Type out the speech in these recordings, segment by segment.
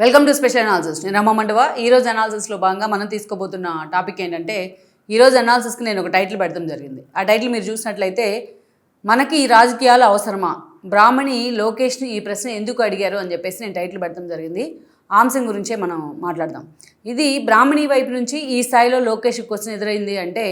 Welcome to special analysis. నేను రమ్మ మండవ. ఈరోజు అనాలిసిస్లో భాగంగా మనం తీసుకోబోతున్న టాపిక్ ఏంటంటే, ఈరోజు అనాలిసిస్కి నేను ఒక టైటిల్ పెడతాం జరిగింది. ఆ టైటిల్ మీరు చూసినట్లయితే, మనకి ఈ రాజకీయాలు అవసరమా, బ్రాహ్మణి లోకేష్ని ఈ ప్రశ్న ఎందుకు అడిగారు అని చెప్పేసి నేను టైటిల్ పెడతాం జరిగింది. ఆ అంశం గురించే మనం మాట్లాడదాం. ఇది బ్రాహ్మణి వైపు నుంచి ఈ స్థాయిలో లోకేష్ క్వశ్చన్ ఎదురైంది అంటే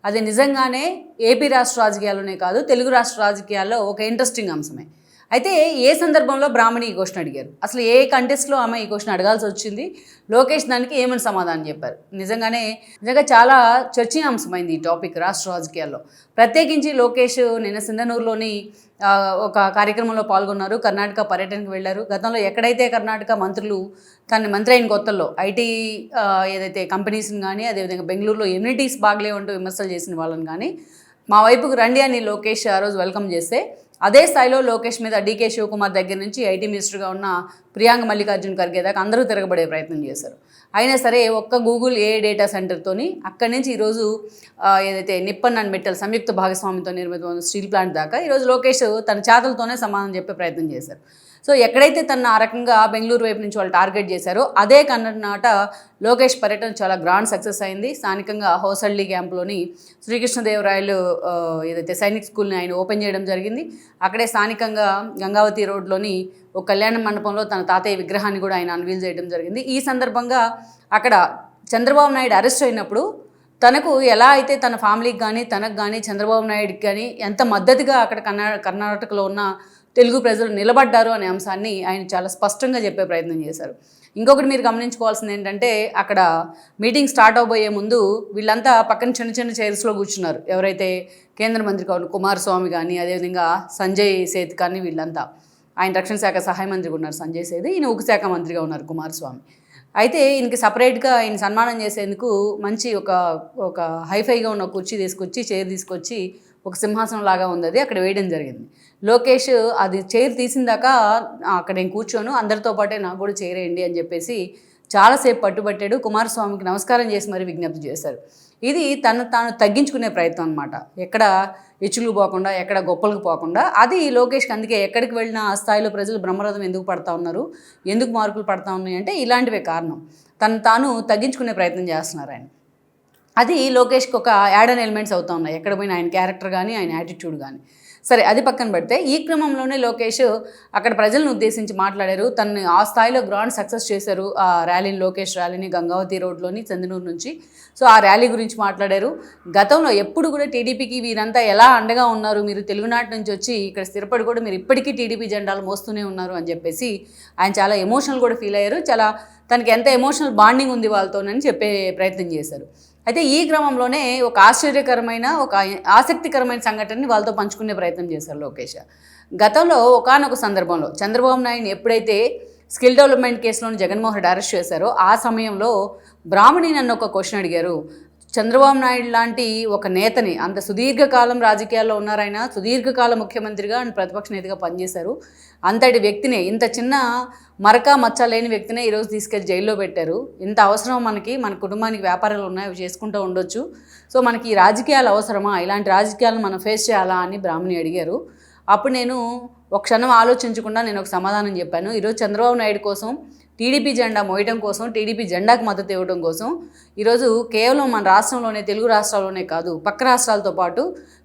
అది నిజంగానే ఏపీ రాష్ట్ర రాజకీయాల్లోనే కాదు, తెలుగు రాష్ట్ర రాజకీయాల్లో ఒక ఇంట్రెస్టింగ్ అంశమే. అయితే ఏ సందర్భంలో బ్రాహ్మణి ఈ క్వశ్చన్ అడిగారు, అసలు ఏ కంటెస్ట్లో ఆమె ఈ క్వశ్చన్ అడగాల్సి వచ్చింది, లోకేష్ దానికి ఏమని సమాధానం చెప్పారు? నిజంగా చాలా చర్చనీయాంశమైంది ఈ టాపిక్ రాష్ట్ర రాజకీయాల్లో. ప్రత్యేకించి లోకేష్ నిన్న సింధనూరులోని ఒక కార్యక్రమంలో పాల్గొన్నారు. కర్ణాటక పర్యటనకు వెళ్ళారు. గతంలో ఎక్కడైతే కర్ణాటక మంత్రులు తన మంత్రి అయిన కొత్తల్లో ఐటీ ఏదైతే కంపెనీస్ని కానీ, అదేవిధంగా బెంగళూరులో ఎమ్యూనిటీస్ బాగలేవంటూ విమర్శలు చేసిన వాళ్ళని కానీ మా వైపుకు రండి అని లోకేష్ ఆ రోజు వెల్కమ్ చేస్తే, అదే స్థాయిలో లోకేష్ మీద డీకే శివకుమార్ దగ్గర నుంచి ఐటీ మినిస్టర్గా ఉన్న ప్రియాంక మల్లికార్జున్ ఖర్గే దాకా అందరూ తిరగబడే ప్రయత్నం చేశారు. అయినా సరే ఒక్క గూగుల్ ఏ డేటా సెంటర్తోని అక్కడి నుంచి ఈరోజు ఏదైతే నిప్పన్ అండ్ మెటల్ సంయుక్త భాగస్వామ్యంతో నిర్మితమైన స్టీల్ ప్లాంట్ దాకా ఈరోజు లోకేష్ తన చేతలతోనే సమాధానం చెప్పే ప్రయత్నం చేశారు. సో ఎక్కడైతే తన ఆ రకంగా బెంగళూరు వైపు నుంచి వాళ్ళు టార్గెట్ చేశారో అదే కన్నడ లోకేష్ పర్యటన చాలా గ్రాండ్ సక్సెస్ అయింది. స్థానికంగా హోసల్లి క్యాంప్లోని శ్రీకృష్ణదేవరాయలు ఏదైతే సైనిక్ స్కూల్ని ఆయన ఓపెన్ చేయడం జరిగింది. అక్కడే స్థానికంగా గంగావతి రోడ్లోని ఒక కళ్యాణ మండపంలో తన తాతయ్య విగ్రహాన్ని కూడా ఆయన అన్వీల్ చేయడం జరిగింది. ఈ సందర్భంగా అక్కడ చంద్రబాబు నాయుడు అరెస్ట్ అయినప్పుడు తనకు ఎలా అయితే తన ఫ్యామిలీకి కానీ తనకు కానీ చంద్రబాబు నాయుడుకి కానీ ఎంత మద్దతుగా అక్కడ కర్ణాటకలో ఉన్న తెలుగు ప్రజలు నిలబడ్డారు అనే అంశాన్ని ఆయన చాలా స్పష్టంగా చెప్పే ప్రయత్నం చేశారు. ఇంకొకటి మీరు గమనించుకోవాల్సింది ఏంటంటే, అక్కడ మీటింగ్ స్టార్ట్ అవబోయే ముందు వీళ్ళంతా పక్కన చిన్న చిన్న చైర్స్లో కూర్చున్నారు. ఎవరైతే కేంద్ర మంత్రి కావాలి కుమారస్వామి కానీ, అదేవిధంగా సంజయ్ సేత్ కానీ, వీళ్ళంతా ఆయన రక్షణ శాఖ సహాయ మంత్రిగా ఉన్నారు సంజయ్ సేత్, ఈయన ఉక్కు శాఖ మంత్రిగా ఉన్నారు కుమారస్వామి. అయితే ఈయనకి సపరేట్గా ఆయన సన్మానం చేసేందుకు మంచి ఒక హైఫైగా ఉన్న కుర్చీ తీసుకొచ్చి చైర్ తీసుకొచ్చి ఒక సింహాసనం లాగా ఉంది, అది అక్కడ వేయడం జరిగింది. లోకేష్ అది చైర్ తీసిందాక అక్కడ నేను కూర్చోను, అందరితో పాటే నాకు కూడా చైర్ వేయండి అని చెప్పేసి చాలాసేపు పట్టుబట్టాడు. కుమారస్వామికి నమస్కారం చేసి మరీ విజ్ఞప్తి చేశారు. ఇది తాను తగ్గించుకునే ప్రయత్నం అనమాట. ఎక్కడ ఇచ్చులు పోకుండా, ఎక్కడ గొప్పలకు పోకుండా. అది లోకేష్కి అందుకే ఎక్కడికి వెళ్ళినా ఆ స్థాయిలో ప్రజలు బ్రహ్మరథం ఎందుకు పడతా ఉన్నారు, ఎందుకు మార్కులు పడతా ఉన్నాయి అంటే ఇలాంటివే కారణం. తాను తగ్గించుకునే ప్రయత్నం చేస్తున్నారు ఆయన. అది లోకేష్కి ఒక యాడ్ ఎలిమెంట్స్ అవుతూ ఉన్నాయి ఎక్కడ పోయినా, ఆయన క్యారెక్టర్ కానీ ఆయన యాటిట్యూడ్ కానీ. సరే, అది పక్కన పెడితే ఈ క్రమంలోనే లోకేష్ అక్కడ ప్రజలను ఉద్దేశించి మాట్లాడారు. తనని ఆ స్థాయిలో గ్రాండ్ సక్సెస్ చేశారు ఆ ర్యాలీని, లోకేష్ ర్యాలీని గంగావతి రోడ్లోని చందనూరు నుంచి. సో ఆ ర్యాలీ గురించి మాట్లాడారు. గతంలో ఎప్పుడు కూడా టీడీపీకి వీరంతా ఎలా అండగా ఉన్నారు, మీరు తెలుగునాటి నుంచి వచ్చి ఇక్కడ స్థిరపడి కూడా మీరు ఇప్పటికీ టీడీపీ జెండాలు మోస్తూనే ఉన్నారు అని చెప్పేసి ఆయన చాలా ఎమోషనల్ కూడా ఫీల్ అయ్యారు. తనకి ఎంత ఎమోషనల్ బాండింగ్ ఉంది వాళ్ళతోనని చెప్పే ప్రయత్నం చేశారు. అయితే ఈ క్రమంలోనే ఒక ఆసక్తికరమైన సంఘటనని వాళ్ళతో పంచుకునే ప్రయత్నం చేశారు లోకేష్. గతంలో ఒకానొక సందర్భంలో చంద్రబాబు నాయుడుని ఎప్పుడైతే స్కిల్ డెవలప్మెంట్ కేసులోని జగన్మోహన్ రెడ్డి అరెస్ట్ చేశారో ఆ సమయంలో బ్రాహ్మణి నన్ను ఒక క్వశ్చన్ అడిగారు. చంద్రబాబు నాయుడు లాంటి ఒక నేతని, అంత సుదీర్ఘకాలం రాజకీయాల్లో ఉన్నారైనా, సుదీర్ఘకాల ముఖ్యమంత్రిగా అండ్ ప్రతిపక్ష నేతగా పనిచేశారు, అంతటి వ్యక్తినే, ఇంత చిన్న మరక మచ్చ లేని వ్యక్తినే ఈరోజు తీసుకెళ్లి జైల్లో పెట్టారు. ఇంత అవసరం మన కుటుంబానికి వ్యాపారాలు ఉన్నాయి, అవి చేసుకుంటూ ఉండొచ్చు. సో మనకి ఈ రాజకీయాలు అవసరమా, ఇలాంటి రాజకీయాలను మనం ఫేస్ చేయాలా అని బ్రాహ్మణి అడిగారు. అప్పుడు నేను ఒక క్షణం ఆలోచించకుండా నేను ఒక సమాధానం చెప్పాను. ఈరోజు చంద్రబాబు నాయుడు కోసం టీడీపీ జెండా మోయడం కోసం, టీడీపీ జెండాకు మద్దతు ఇవ్వడం కోసం ఈరోజు కేవలం మన రాష్ట్రంలోనే, తెలుగు రాష్ట్రాల్లోనే కాదు, పక్క రాష్ట్రాలతో పాటు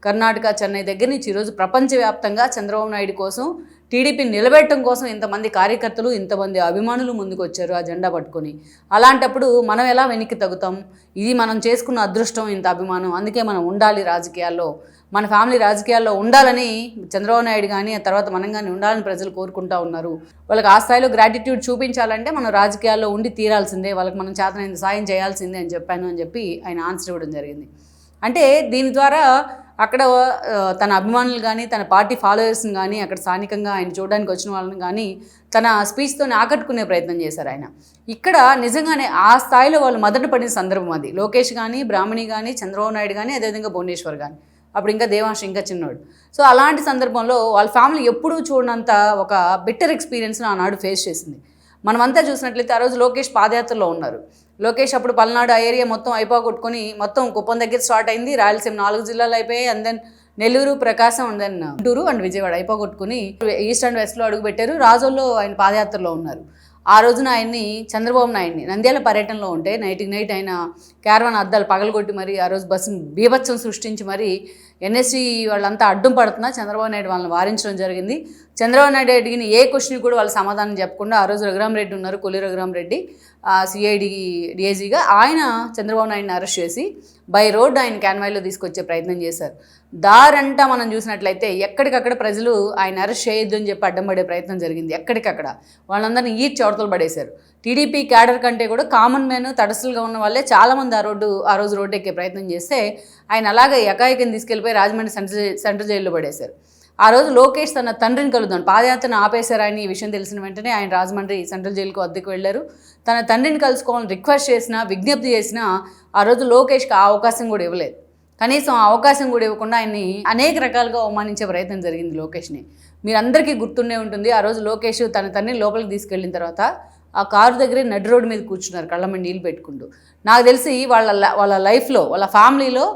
కర్ణాటక, చెన్నై దగ్గర నుంచి ఈరోజు ప్రపంచవ్యాప్తంగా చంద్రబాబు నాయుడు కోసం, టీడీపీని నిలబెట్టడం కోసం ఇంతమంది కార్యకర్తలు, ఇంతమంది అభిమానులు ముందుకు వచ్చారు ఆ జెండా పట్టుకొని. అలాంటప్పుడు మనం ఎలా వెనక్కి తగ్గుతాం? ఇది మనం చేసుకున్న అదృష్టం, ఇంత అభిమానం. అందుకే మనం ఉండాలి రాజకీయాల్లో, మన ఫ్యామిలీ రాజకీయాల్లో ఉండాలని చంద్రబాబు నాయుడు కానీ ఆ తర్వాత మనం కానీ ఉండాలని ప్రజలు కోరుకుంటూ ఉన్నారు. వాళ్ళకి ఆ స్థాయిలో గ్రాటిట్యూడ్ చూపించాలంటే మనం రాజకీయాల్లో ఉండి తీరాల్సిందే, వాళ్ళకి మనం చేతనైన సాయం చేయాల్సిందే అని చెప్పాను అని చెప్పి ఆయన ఆన్సర్ ఇవ్వడం జరిగింది. అంటే దీని ద్వారా అక్కడ తన అభిమానులు కానీ, తన పార్టీ ఫాలోయర్స్ని కానీ, అక్కడ స్థానికంగా ఆయన చూడడానికి వచ్చిన వాళ్ళని కానీ తన స్పీచ్తోనే ఆకట్టుకునే ప్రయత్నం చేశారు ఆయన. ఇక్కడ నిజంగానే ఆ స్థాయిలో వాళ్ళు మొదట పడిన సందర్భం అది. లోకేష్ కానీ, బ్రాహ్మణి కానీ, చంద్రబాబు నాయుడు కానీ, అదేవిధంగా భువనేశ్వర్ కానీ, అప్పుడు ఇంకా దేవాంశ్ ఇంకా చిన్నోడు. సో అలాంటి సందర్భంలో వాళ్ళ ఫ్యామిలీ ఎప్పుడూ చూడనంత ఒక బిట్టర్ ఎక్స్పీరియన్స్ని ఆనాడు ఫేస్ చేసింది. మనమంతా చూసినట్లయితే ఆ రోజు లోకేష్ పాదయాత్రలో ఉన్నారు. లోకేష్ అప్పుడు పల్నాడు ఆ ఏరియా మొత్తం అయిపోగొట్టుకొని మొత్తం కుప్పం దగ్గర స్టార్ట్ అయింది, రాయలసీమ 4 జిల్లాలు అయిపోయాయి, and then Nellore, Prakasam, and then Guntur and Vijayawada అయిపోగొట్టుకుని ఈస్ట్ అండ్ వెస్ట్లో అడుగుపెట్టారు. రాజోల్లో ఆయన పాదయాత్రలో ఉన్నారు. ఆ రోజున ఆయన్ని చంద్రబాబు నాయుడిని నంద్యాల పర్యటనలో ఉంటే నైట్కి నైట్ ఆయన క్యారవాన్ అద్దాలు పగలగొట్టి మరి ఆ రోజు బస్సును బీభత్సం సృష్టించి మరి ఎన్ఎస్సీ వాళ్ళంతా అడ్డం పడుతున్నా చంద్రబాబు నాయుడు వాళ్ళని వారించడం జరిగింది. చంద్రబాబు నాయుడు అడిగిన ఏ క్వశ్చన్ కూడా వాళ్ళు సమాధానం చెప్పకుండా ఆ రోజు రఘురామరెడ్డి ఉన్నారు, కొల్లి రఘురామరెడ్డి సిఐడి డిఐజీగా, ఆయన చంద్రబాబు నాయుడిని అరెస్ట్ చేసి బై రోడ్ ఆయన క్యాన్వాయ్లో తీసుకొచ్చే ప్రయత్నం చేశారు. దారంటా మనం చూసినట్లయితే ఎక్కడికక్కడ ప్రజలు ఆయన అరెస్ట్ చేయొద్దు అని చెప్పి అడ్డం పడే ప్రయత్నం జరిగింది. ఎక్కడికక్కడ వాళ్ళందరినీ చవతలు పడేశారు. టీడీపీ క్యాడర్ కంటే కూడా కామన్ మ్యాన్ తటస్థులుగా ఉన్న వాళ్ళే చాలామంది ఆ రోజు రోడ్డు ఎక్కే ప్రయత్నం చేస్తే ఆయన అలాగే ఎకాయకని తీసుకెళ్ళిపోయి రాజమండ్రి సెంట్రల్ జైల్లో పడేశారు. ఆ రోజు లోకేష్ తన తండ్రిని కలుద్దాం పాదయాత్రను ఆపేశారు. ఆయన ఈ విషయం తెలిసిన వెంటనే ఆయన రాజమండ్రి సెంట్రల్ జైలుకు అద్దెకు వెళ్ళారు. తన తండ్రిని కలుసుకోవాలని రిక్వెస్ట్ చేసినా, విజ్ఞప్తి చేసినా ఆ రోజు లోకేష్కి ఆ అవకాశం కూడా ఇవ్వలేదు. కనీసం ఆ అవకాశం కూడా ఇవ్వకుండా ఆయన్ని అనేక రకాలుగా అవమానించే ప్రయత్నం జరిగింది లోకేష్ని. మీరందరికీ గుర్తుండే ఉంటుంది. ఆ రోజు లోకేష్ తన తండ్రిని లోపలికి తీసుకెళ్ళిన తర్వాత ఆ కారు దగ్గరే నడి రోడ్డు మీద కూర్చున్నారు కళ్ళ మీద నీళ్ళు పెట్టుకుంటూ. నాకు తెలిసి వాళ్ళ లైఫ్లో, వాళ్ళ ఫ్యామిలీలో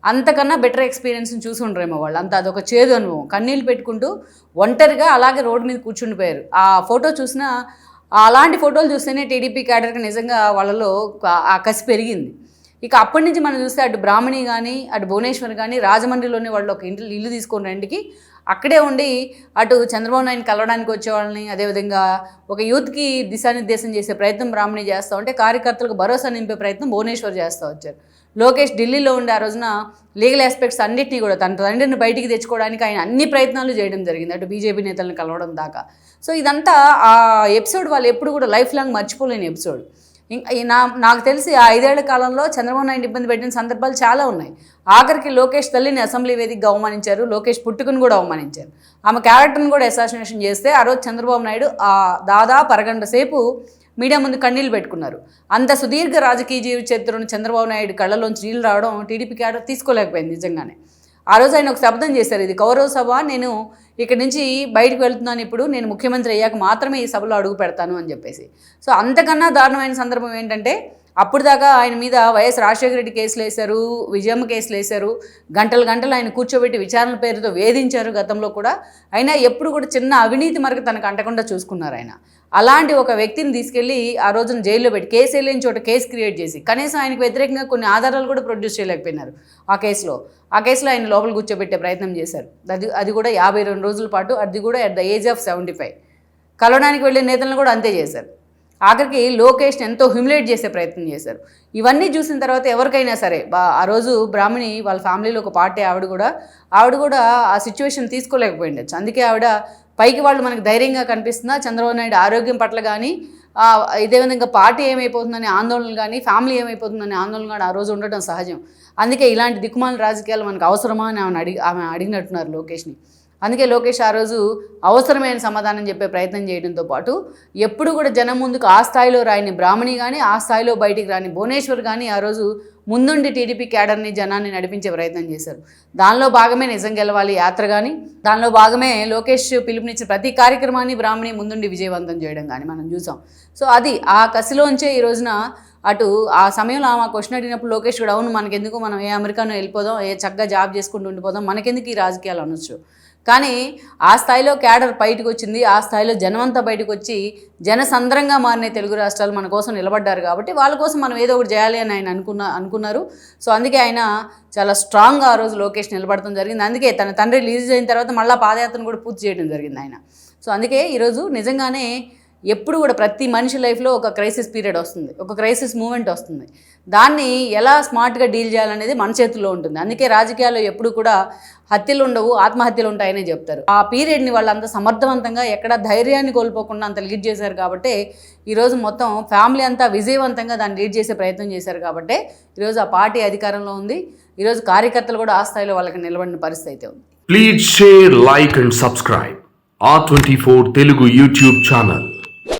అంతకన్నా బెటర్ ఎక్స్పీరియన్స్ని చూసి ఉండరేమో వాళ్ళు. అంత అదొక చేదు అనుభవం. కన్నీళ్ళు పెట్టుకుంటూ ఒంటరిగా అలాగే రోడ్డు మీద కూర్చుండిపోయారు. ఆ ఫోటో చూసినా, అలాంటి ఫోటోలు చూస్తేనే టీడీపీ క్యాడర్కి నిజంగా వాళ్ళలో ఆ కసి పెరిగింది. ఇక అప్పటి నుంచి మనం చూస్తే అటు బ్రాహ్మణి కానీ, అటు భువనేశ్వర్ కానీ రాజమండ్రిలోనే వాళ్ళు ఒక ఇల్లు తీసుకొని రెండుకి అక్కడే ఉండి అటు చంద్రబాబు నాయుడిని కలవడానికి వచ్చే వాళ్ళని, అదేవిధంగా ఒక యూత్కి దిశానిర్దేశం చేసే ప్రయత్నం బ్రాహ్మణి చేస్తూ ఉంటే కార్యకర్తలకు భరోసా నింపే ప్రయత్నం భువనేశ్వర్ చేస్తూ వచ్చారు. లోకేష్ ఢిల్లీలో ఉండే ఆ రోజున లీగల్ ఆస్పెక్ట్స్ అన్నింటినీ కూడా తన తండ్రిని బయటికి తెచ్చుకోవడానికి ఆయన అన్ని ప్రయత్నాలు చేయడం జరిగింది, అటు బీజేపీ నేతలను కలవడం దాకా. సో ఇదంతా ఆ ఎపిసోడ్ వాళ్ళు ఎప్పుడు కూడా లైఫ్ లాంగ్ మర్చిపోలేని ఎపిసోడ్. నాకు తెలిసి ఆ 5 ఏళ్ల కాలంలో చంద్రబాబు నాయుడు ఇబ్బంది పెట్టిన సందర్భాలు చాలా ఉన్నాయి. ఆఖరికి లోకేష్ తల్లిని అసెంబ్లీ వేదికగా అవమానించారు, లోకేష్ పుట్టుకుని కూడా అవమానించారు, ఆమె క్యారెక్టర్ని కూడా అసాసినేషన్ చేస్తే ఆ రోజు చంద్రబాబు నాయుడు దాదాపు అరగంట సేపు మీడియా ముందు కన్నీళ్ళు పెట్టుకున్నారు. అంత సుదీర్ఘ రాజకీయ జీవిత చరిత్రను చంద్రబాబు నాయుడు కళ్ళలోంచి నీళ్ళు రావడం టీడీపీ క్యాడర్ తీసుకోలేకపోయింది నిజంగానే. ఆ రోజు ఆయన ఒక శబ్దం చేశారు, ఇది కౌరవ సభ, నేను ఇక్కడి నుంచి బయటకు వెళ్తున్నాను, ఇప్పుడు నేను ముఖ్యమంత్రి అయ్యాక మాత్రమే ఈ సభలో అడుగు పెడతాను అని చెప్పేసి. సో అంతకన్నా దారుణమైన సందర్భం ఏంటంటే అప్పుడు దాకా ఆయన మీద వైఎస్ రాజశేఖర రెడ్డి కేసులు వేశారు, విజయమ్మ కేసులు వేశారు, గంటలు ఆయన కూర్చోబెట్టి విచారణ పేరుతో వేధించారు గతంలో కూడా. అయినా ఎప్పుడు కూడా చిన్న అవినీతి మరకు తనకు అంటకుండా చూసుకున్నారు ఆయన. అలాంటి ఒక వ్యక్తిని తీసుకెళ్ళి ఆ రోజున జైల్లో పెట్టి కేసు వెళ్ళిన చోట కేసు క్రియేట్ చేసి కనీసం ఆయనకు వ్యతిరేకంగా కొన్ని ఆధారాలు కూడా ప్రొడ్యూస్ చేయలేకపోయినారు. ఆ కేసులో ఆయన లోపల కూర్చోబెట్టే ప్రయత్నం చేశారు. అది కూడా 52 రోజుల పాటు, అది కూడా అట్ ద ఏజ్ ఆఫ్ 75. కలవడానికి వెళ్ళే నేతలను కూడా అంతే చేశారు. ఆఖరికి లోకేష్ని ఎంతో హ్యూమిలేట్ చేసే ప్రయత్నం చేశారు. ఇవన్నీ చూసిన తర్వాత ఎవరికైనా సరే, ఆ రోజు బ్రాహ్మణి వాళ్ళ ఫ్యామిలీలో ఒక పార్టీ ఆవిడ కూడా ఆ సిచ్యువేషన్ తీసుకోలేకపోయిండొచ్చు. అందుకే ఆవిడ పైకి వాళ్ళు మనకు ధైర్యంగా కనిపిస్తున్నా చంద్రబాబు నాయుడు ఆరోగ్యం పట్ల కానీ, ఇదే విధంగా పార్టీ ఏమైపోతుందనే ఆందోళనలు కానీ, ఫ్యామిలీ ఏమైపోతుందనే ఆందోళన కానీ ఆ రోజు ఉండటం సహజం. అందుకే ఇలాంటి దిక్కుమాల రాజకీయాలు మనకు అవసరమా అని ఆమె అడిగినట్టున్నారు లోకేష్ని. అందుకే లోకేష్ ఆ రోజు అవసరమైన సమాధానం చెప్పే ప్రయత్నం చేయడంతో పాటు ఎప్పుడు కూడా జనం ముందుకు ఆ స్థాయిలో రాని బ్రాహ్మణి కానీ, ఆ స్థాయిలో బయటికి రాని భువనేశ్వర్ కానీ ఆ రోజు ముందుండి టీడీపీ క్యాడర్ని, జనాన్ని నడిపించే ప్రయత్నం చేశారు. దానిలో భాగమే నిజం గెలవాలి యాత్ర కానీ, దానిలో భాగమే లోకేష్ పిలుపునిచ్చిన ప్రతి కార్యక్రమాన్ని బ్రాహ్మణి ముందుండి విజయవంతం చేయడం కానీ మనం చూసాం. సో అది ఆ కసిలోంచే ఈ రోజున అటు ఆ సమయంలో ఆమె క్వశ్చన్ అడిగినప్పుడు లోకేష్ కూడా అవును మనకెందుకు, మనం ఏ అమెరికానో వెళ్ళిపోదాం, ఏ చక్కగా జాబ్ చేసుకుంటూ ఉండిపోదాం, మనకెందుకు ఈ రాజకీయాలు అనొచ్చు. కానీ ఆ స్థాయిలో క్యాడర్ బయటకు వచ్చింది, ఆ స్థాయిలో జనమంతా బయటకు వచ్చి జనసంద్రంగా మారిన తెలుగు రాష్ట్రాలు మన కోసం నిలబడ్డారు కాబట్టి వాళ్ళ కోసం మనం ఏదో ఒకటి చేయాలి అని ఆయన అనుకున్నారు. సో అందుకే ఆయన చాలా స్ట్రాంగ్గా ఆ రోజు లోకేష్ నిలబడటం జరిగింది. అందుకే తన తండ్రి రిలీజ్ అయిన తర్వాత మళ్ళీ పాదయాత్రను కూడా పూర్తి చేయడం జరిగింది ఆయన. సో అందుకే ఈరోజు నిజంగానే ఎప్పుడు కూడా ప్రతి మనిషి లైఫ్లో ఒక క్రైసిస్ పీరియడ్ వస్తుంది, ఒక క్రైసిస్ మూమెంట్ వస్తుంది. దాన్ని ఎలా స్మార్ట్గా డీల్ చేయాలనేది మన చేతుల్లో ఉంటుంది. అందుకే రాజకీయాల్లో ఎప్పుడు కూడా హత్యలు ఉండవు, ఆత్మహత్యలు ఉంటాయని చెప్తారు. ఆ పీరియడ్ని వాళ్ళంతా సమర్థవంతంగా ఎక్కడ ధైర్యాన్ని కోల్పోకుండా అంత లీడ్ చేశారు కాబట్టి ఈరోజు మొత్తం ఫ్యామిలీ అంతా విజయవంతంగా దాన్ని లీడ్ చేసే ప్రయత్నం చేశారు కాబట్టి ఈరోజు ఆ పార్టీ అధికారంలో ఉంది. ఈరోజు కార్యకర్తలు కూడా ఆ స్థాయిలో వాళ్ళకి నిలబడిన పరిస్థితి అయితే ఉంది. Please share, like and subscribe R24 Telugu YouTube channel.